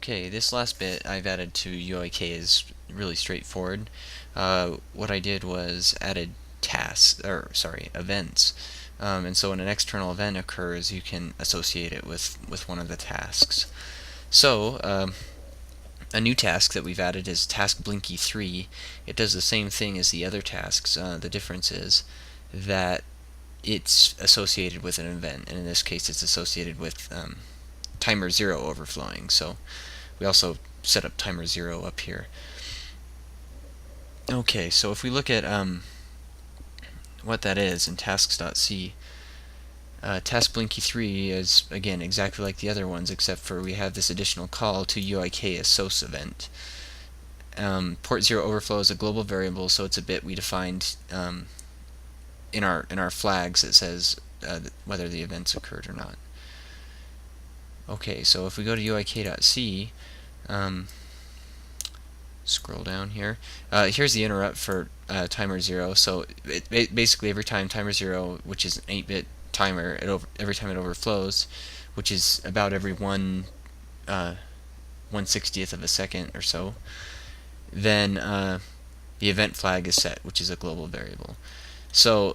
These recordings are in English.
Okay, this last bit I've added to UIK is really straightforward. What I did was added events. And so when an external event occurs, you can associate it with one of the tasks. So, a new task that we've added is task Blinky 3. It does the same thing as the other tasks. The difference is that it's associated with an event, and in this case it's associated with timer 0 overflowing. So we also set up timer 0 up here. Okay, so if we look at what that is in tasks.c, task Blinky 3 is, again, exactly like the other ones, except for we have this additional call to UIK assoc event. Port 0 overflow is a global variable, so it's a bit we defined in our flags that says whether the events occurred or not. Okay, so if we go to uik.c, scroll down here. Here's the interrupt for timer 0. So basically every time timer 0, which is an 8-bit timer, every time it overflows, which is about every 1/60th of a second or so, then the event flag is set, which is a global variable. So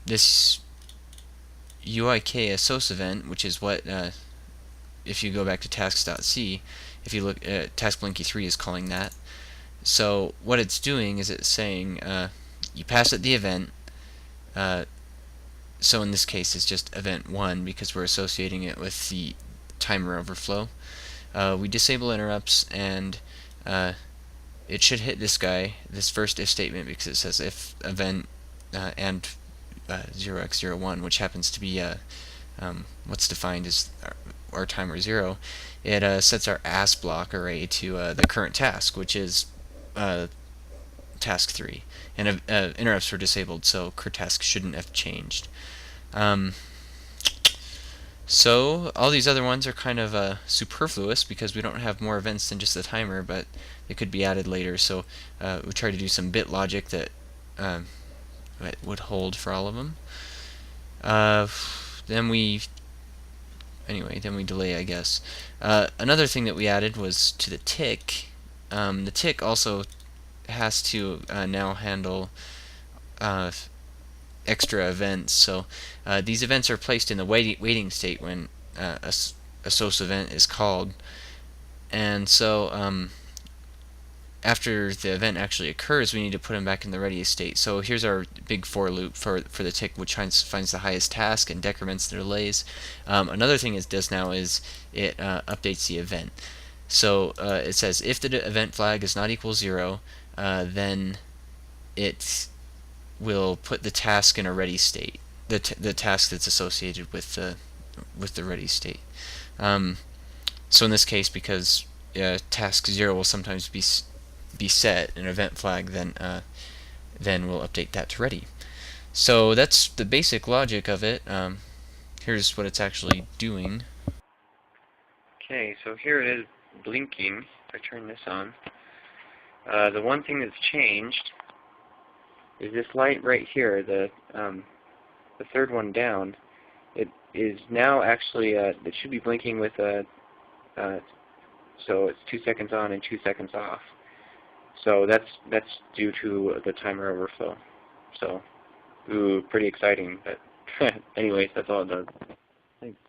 this UIK assoc event, which is what, if you go back to tasks.c, if you look at task Blinky 3 is calling that. So what it's doing is it's saying you pass it the event. So in this case it's just event 1 because we're associating it with the timer overflow. We disable interrupts, and it should hit this guy, this first if statement, because it says if event and 0x01, which happens to be what's defined as our timer 0. It sets our ASC block array to the current task, which is task 3. And interrupts were disabled, so current task shouldn't have changed. So all these other ones are kind of superfluous because we don't have more events than just the timer, but they could be added later. So we try to do some bit logic that would hold for all of them. Then we delay, I guess. Another thing that we added was to the tick. The tick also has to now handle extra events. So these events are placed in the waiting state when a assoc event is called. And so after the event actually occurs, we need to put them back in the ready state. So here's our big for loop for the tick, which finds the highest task and decrements the delays. Another thing it does now is it updates the event. So it says if the event flag is not equal 0, then it will put the task in a ready state, the task that's associated with the ready state. So in this case, because task 0 will sometimes be set, an event flag, then we'll update that to ready. So that's the basic logic of it. Here's what it's actually doing. Okay, so here it is blinking. If I turn this on, the one thing that's changed is this light right here, the third one down. It is now actually it should be blinking with so it's 2 seconds on and 2 seconds off. So that's due to the timer overflow. So, pretty exciting. But anyways, that's all it does. Thanks.